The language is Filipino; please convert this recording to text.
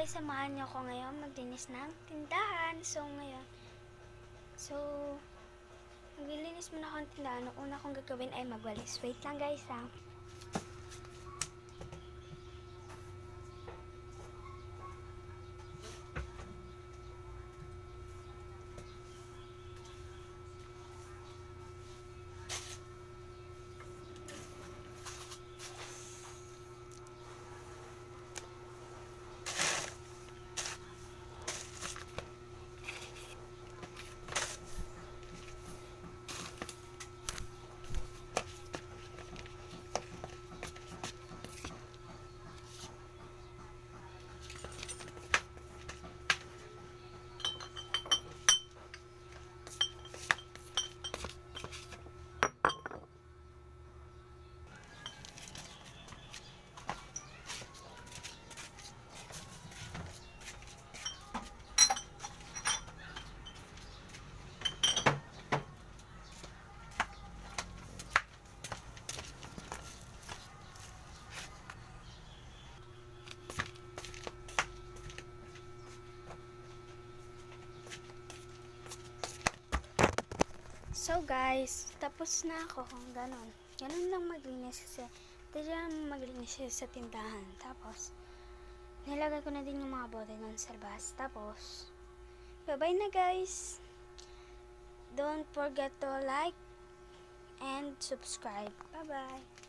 guys, samahan niyo ako ngayon maglinis ng tindahan. Maglilinis muna ako ng tindahan. Ang una kong gagawin ay magwalis. Wait lang guys ha. So guys, tapos na ako kung ganon. Ganon lang maglinis sa tindahan. Tapos, nilagay ko na din yung mga bote nun sa labas. Tapos, bye-bye na guys. Don't forget to like and subscribe. Bye-bye.